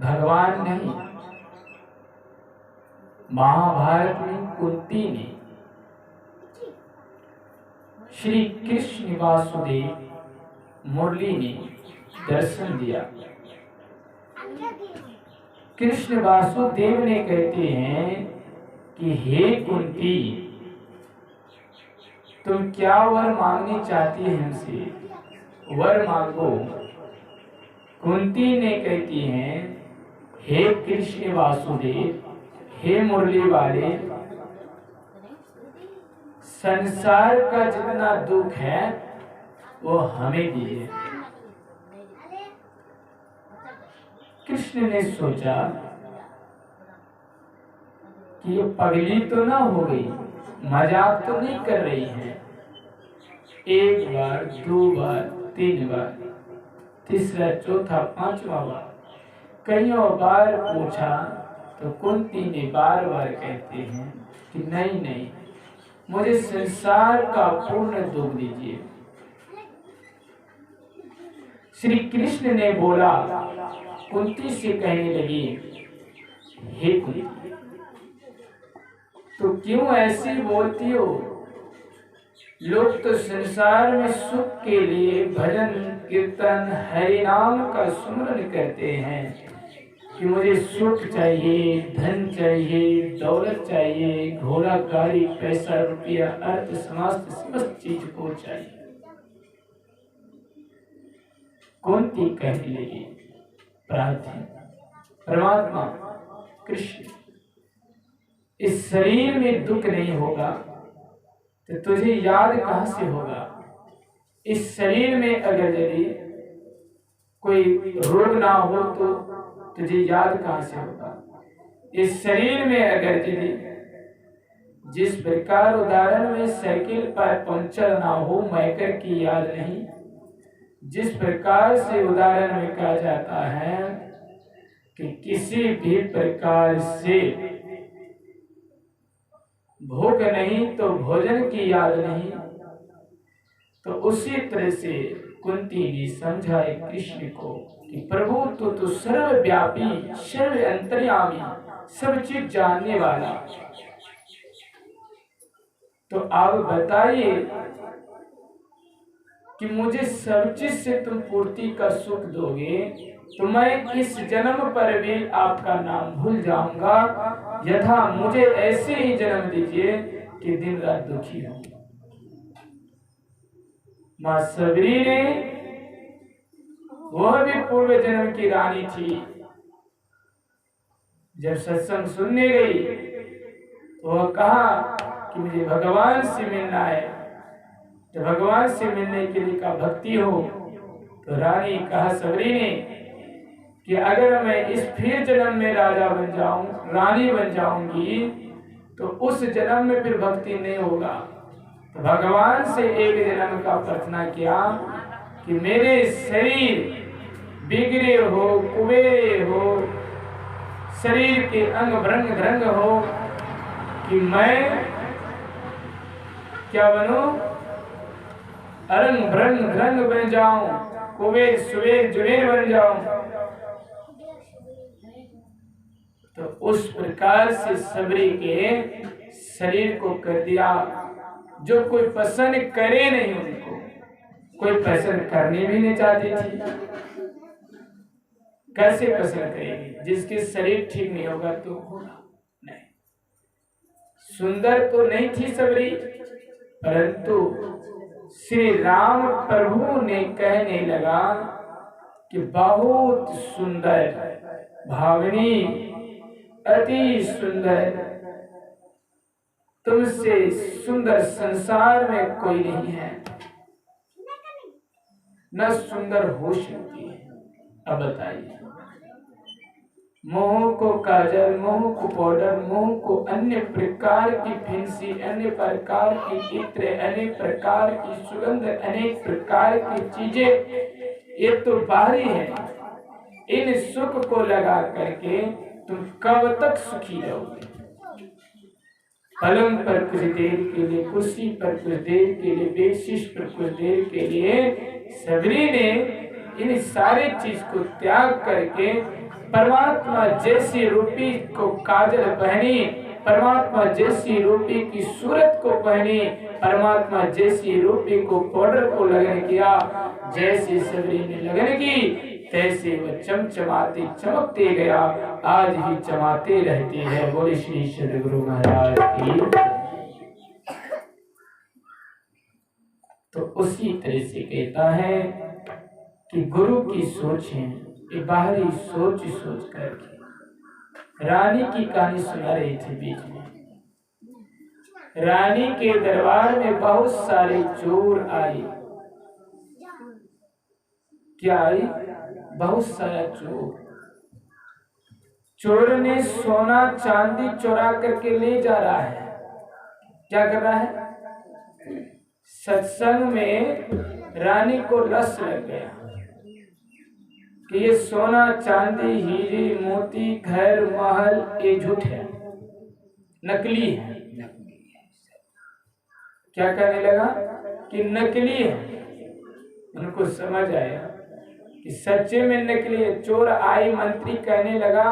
भगवान नहीं, महाभारत में कुंती ने श्री कृष्ण वासुदेव मुरली ने दर्शन दिया। कृष्ण वासुदेव ने कहते हैं कि हे कुंती, तुम क्या वर मांगनी चाहती है हमसे, वर मांगो। कुंती ने कहती हैं, हे कृष्ण वासुदेव, हे मुरली वाले, संसार का जितना दुख है वो हमें दीजिए। कृष्ण ने सोचा कि ये पगली तो ना हो गई, मजाक तो नहीं कर रही है। एक बार, दो बार, तीन बार, तीसरा, चौथा, पांचवा बार, कईयों बार पूछा तो कुंती ने बार बार कहते हैं कि नहीं नहीं, मुझे संसार का पूर्ण दुख दीजिए। श्री कृष्ण ने बोला, कुंती से कहने लगी, हे कुंती, तो क्यों ऐसी बोलती हो? लोग तो संसार में सुख के लिए भजन कीर्तन हरि नाम का सुमरन करते हैं कि मुझे सुख चाहिए, धन चाहिए, दौलत चाहिए, घोड़ा गाड़ी, पैसा रुपया, अर्थ समाज, समस्त चीज को चाहिए। कुंती कहने लगी, प्रार्थना परमात्मा कृष्ण, इस शरीर में दुख नहीं होगा तो तुझे याद कहां से होगा? इस शरीर में अगर यदि कोई रोग ना हो तो तुझे याद कहां से होगा? इस शरीर में अगर यदि जिस प्रकार उदाहरण में साइकिल पर पंचर ना हो, मैकर की याद नहीं, जिस प्रकार से उदाहरण में कहा जाता है कि किसी भी प्रकार से भूख नहीं तो भोजन की याद नहीं, तो उसी तरह से कुंती ने समझाए कृष्ण को कि प्रभु तो सर्वव्यापी, सर्व अंतर्यामी, सब चीज जानने वाला, तो आप बताइए कि मुझे सब चीज से तुम पूर्ति का सुख दोगे तो मैं इस जन्म पर भी आपका नाम भूल जाऊंगा, यथा मुझे ऐसे ही जन्म दीजिए कि दिन रात दुखी हूं। मां सबरी ने, वह भी पूर्व जन्म की रानी थी, जब सत्संग सुनने गई तो वह कहा कि मुझे भगवान से मिलना है। तो भगवान से मिलने के लिए का भक्ति हो तो रानी कहा सबरी ने कि अगर मैं इस फिर जन्म में राजा बन जाऊं, रानी बन जाऊंगी, तो उस जन्म में फिर भक्ति नहीं होगा। तो भगवान से एक जन्म का प्रार्थना किया कि मेरे शरीर बिगड़े हो, कुबेरे हो, शरीर के अंग भ्रंग भ्रंग हो, कि मैं क्या बनूं? अरंग भ्रंग भ्रंग बन जाऊं, कुबेर सुबेर जुबेर बन जाऊं। तो उस प्रकार से सबरी के शरीर को कर दिया। जो कोई पसंद करे नहीं, उनको कोई पसंद करनी भी नहीं चाहती थी। कैसे पसंद करेगी? जिसके शरीर ठीक नहीं होगा तो होगा नहीं। सुंदर तो नहीं थी सबरी, परंतु श्री राम प्रभु ने कहने लगा कि बहुत सुंदर, भावनी, अति सुंदर, तुमसे सुंदर संसार में कोई नहीं है, न सुंदर हो सकती है। अब बताइए, मुंह को काजल, मुंह को पाउडर, मुंह को अन्य प्रकार की फैंसी, अन्य प्रकार की इत्र, अनेक प्रकार की सुगंध, अनेक प्रकार की चीजें, ये तो बाहरी है। इन सुख को लगा करके तुम कब तक सुखी रहोगे? पलंग पर कुछ देर के लिए, कुर्सी पर कुछ देर के लिए, बेडशीट पर कुछ देर के लिए सबरी ने इन सारे चीज को त्याग करके परमात्मा जैसी रूपी को काजल पहनी, परमात्मा जैसी रूपी की सूरत को पहनी, परमात्मा जैसी रूपी को पाउडर को लगन किया। जैसी सबरी ने लगन की तैसे वह चमचमाती चमकते गया, आज भी चमाते रहती है। बोले श्री सद्गुरु महाराज की। तो उसी तरह से कहता है कि गुरु की सोचें ये बाहरी सोच सोच करके। रानी की कहानी सुना रही थी बीच में। रानी के दरबार में बहुत सारे चोर आए। क्या आई? बहुत सारा चोर। चोर ने सोना चांदी चुरा करके ले जा रहा है। क्या कर रहा है? सत्संग में रानी को रस लग गया कि ये सोना चांदी हीरे मोती घर महल ये झूठ है, नकली है। क्या कहने लगा कि नकली है। उनको समझ आया कि सच्चे में नकली है। चोर आई, मंत्री कहने लगा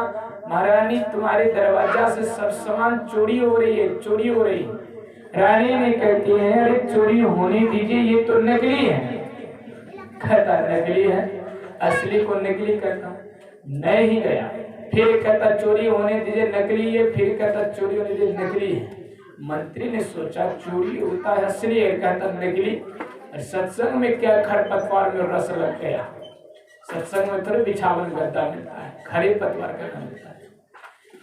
महारानी तुम्हारे दरवाजा से सब सामान चोरी हो रही है, चोरी हो रही है। रानी ने कहती है अरे चोरी होने दीजिए, ये तो नकली है। कहता नकली है, असली को नकली करता नहीं गया। फिर कहता चोरी होने दीजिए, नकली है। फिर कहता चोरी होने दीजिए, नकली है। मंत्री ने सोचा चोरी होता है असली है, कहता नकली। और सत्संग में क्या खरपतवार में रस लग गया। सत्संग में थोड़े बिछावन गद्दा मिलता है, खरे पतवार का मिलता है।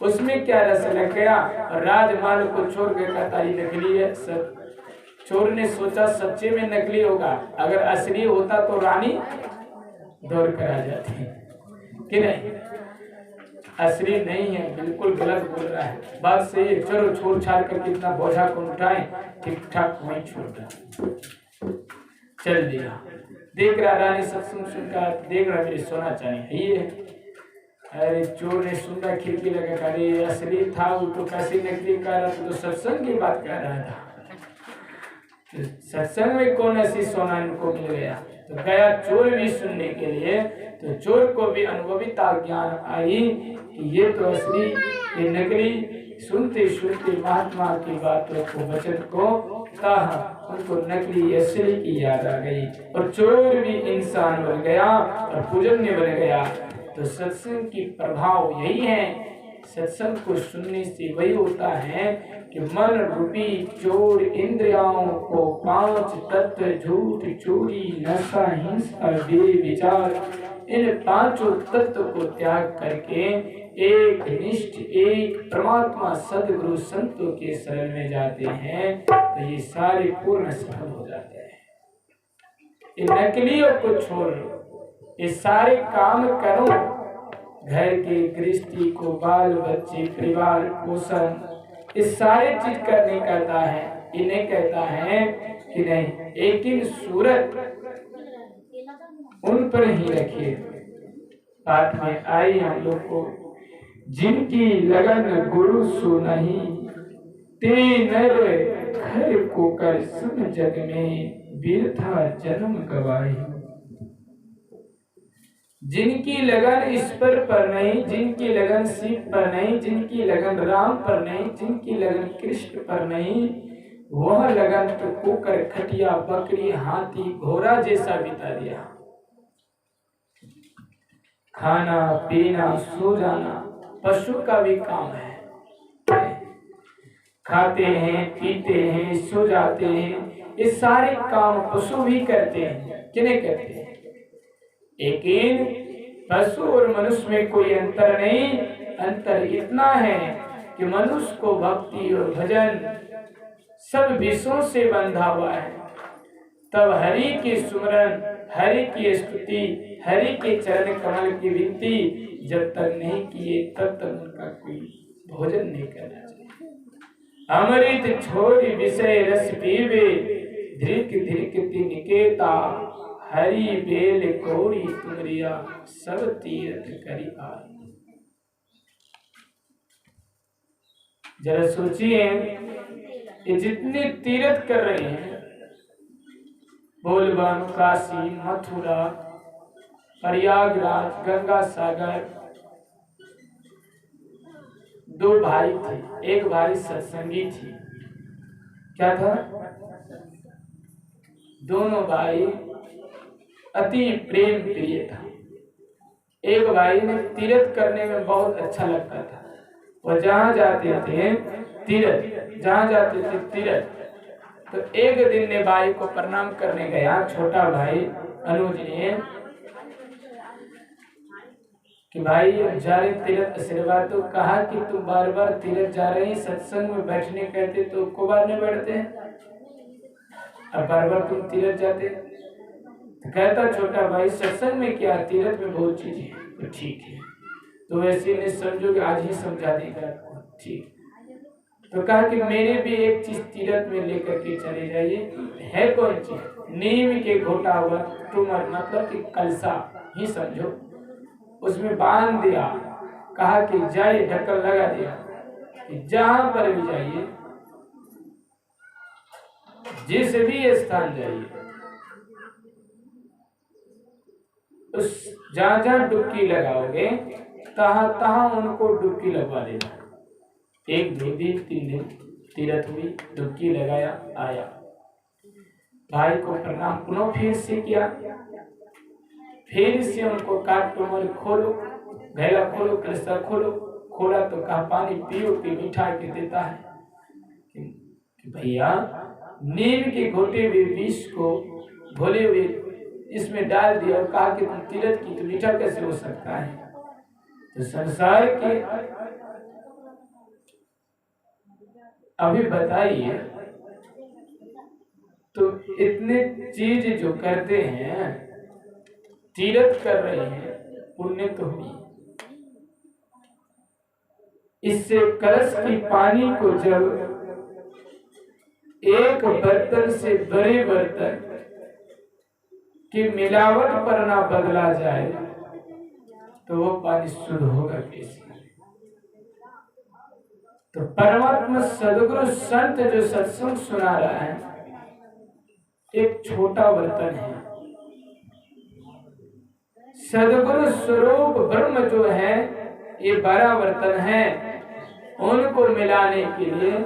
उसमें क्या रस लग गया और राजमाल को छोड़ के कहता ये नकली है। चोर ने सोचा सच्चे में नकली होगा, अगर असली होता तो रानी दौड़ कर आ जाती कि नहीं। असली नहीं है, बिल्कुल गलत बोल रहा है, बात सही है। चलो छोड़ छाड़ कर कितना बोझा को उठाए, ठीक ठाक वहीं छोड़ दिया, चल दिया। देख रहा रानी सत्संग सुनकर, देख रहा मेरी सोना चांदी ये है। अरे चोर ने सुनता, खिड़की लगा, अरे असली था वो तो कैसे नकली कर रहा था, तो सत्संग की बात कर रहा था। तो सत्संग में कौन ऐसी सोना इनको मिल गया। तो गया चोर भी सुनने के लिए, तो चोर को भी अनुभविता ज्ञान आई कि ये तो असली ये नकली। सुनते सुनते महात्मा की बातों को वचन को कहा, उनको नकली असली की याद आ गई और चोर भी इंसान बन गया और पूजन्य बन गया। तो सत्संग की प्रभाव यही है। सत्संग को सुनने से वही होता है कि मन रूपी चोर इंद्रियों को पांच तत्व झूठ चोरी नशा हिंसा बेविचार इन पांचों तत्व को त्याग करके एक निष्ठ एक परमात्मा सदगुरु संतों के शरण में जाते हैं तो ये सारे पूर्ण सफल हो जाते हैं। ये नकलियों को छोड़ ये सारे काम करो, घर के गृहस्थी को बाल बच्चे परिवार पोषण इस सारे चीज करने कहता है। इन्हें कहता है कि नहीं एक ही सूरत उन पर ही रखिए। पाठ में आई हम लोग को, जिनकी लगन गुरु सो नहीं ते नर घर को कर सुन जग में बिरथा जन्म गवाही। जिनकी लगन ईश्वर पर नहीं, जिनकी लगन शिव पर नहीं, जिनकी लगन राम पर नहीं, जिनकी लगन कृष्ण पर नहीं, वह लगन तो कुकर खटिया बकरी हाथी घोड़ा जैसा बिता दिया। खाना पीना सो जाना पशु का भी काम है। खाते हैं पीते हैं सो जाते हैं, ये सारे काम पशु भी करते हैं। किन्हें कहते हैं? लेकिन पशु और मनुष्य में कोई अंतर नहीं। अंतर इतना है कि मनुष्य को भक्ति और भजन सब विषयों से बंधा हुआ है। तब हरि की सुमरन, हरि की स्तुति, हरि के चरण कमल की विनती जब तक नहीं किए तब तक उनका कोई भोजन नहीं करना चाहिए। अमृत छोड़ी विषय रस पीवे, धृक धृक तिनकेता, हरि बेल कोड़ी तुमरिया, सब तीर्थ करी आए। जरा सोचिए ये जितने तीर्थ कर रहे हैं, बोलबम, काशी, मथुरा, प्रयागराज, गंगा सागर, दो भाई थे, एक भाई सत्संगी थी। क्या था? दोनों भाई अति प्रेम प्रिय था। एक भाई ने तीर्थ करने में बहुत अच्छा लगता था। वो जहाँ जाते थे तीर्थ, जहाँ जाते थे तीर्थ, तो एक दिन ने भाई को प्रणाम करने गया, छोटा भाई अनुज ने, कि भाई जा रहे तीर्थ आशीर्वाद, तो कहा कि तुम बार बार तीर्थ जा रहे हैं, सत्संग में बैठने कहते तो को बार नहीं बैठते हैं, अब बार बार तुम तीर्थ जाते। तो कहता छोटा भाई सत्संग में क्या, तीर्थ में बहुत चीजें हैं। तो ठीक है, तो वैसे नहीं समझो कि आज ही समझा देगा, ठीक। तो कहा कि मेरे भी एक चीज तीर्थ में लेकर के चले जाइए। है कौन चीज? नीम के घोटा हुआ टूमर, मतलब कि कलसा ही समझो, उसमें बांध दिया। कहा कि जाइए, ढक्कन लगा दिया कि जहां पर भी जाइए, जिस भी स्थान जाइए, उस जहां जहां डुबकी लगाओगे तहां तहां उनको डुबकी लगवा देना। एक दो दिन तीन दिन तीर्थ हुई, डुबकी लगाया, आया, भाई को प्रणाम पुनः फिर से किया। फिर से उनको काट टूमर खोलो, घैला खोलो, कलसा खोलो। खोला तो कहा पानी पियो, कि मीठा के देता है कि भैया नीम के घोटे हुए विष को घोले हुए इसमें डाल दिया और कहा कि तुम तीर्थ की, तो मीठा कैसे हो सकता है? तो संसार के अभी बताइए, तो इतने चीज जो करते हैं, तीर्थ कर रहे हैं, पुण्य तो हुई। इससे कलश की पानी को जब एक बर्तन से बड़े बर्तन की मिलावट पर ना बदला जाए तो वो पानी शुद्ध होगा कैसे? तो परमात्मा सदगुरु संत जो सत्संग सुना रहा है, एक छोटा बर्तन है। सदगुरु स्वरूप ब्रह्म जो है, ये बड़ा बर्तन है। उनको मिलाने के लिए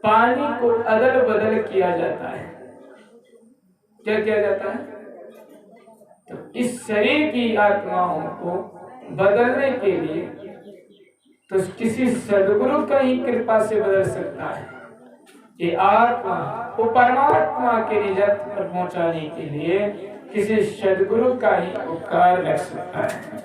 पानी को अदल बदल किया जाता है। क्या किया जाता है? तो इस शरीर की आत्माओं को बदलने के लिए तो किसी सदगुरु का ही कृपा से बदल सकता है। ये आत्मा को परमात्मा के निजत पर पहुंचाने के लिए किसी सदगुरु का ही उपकार लग सकता है।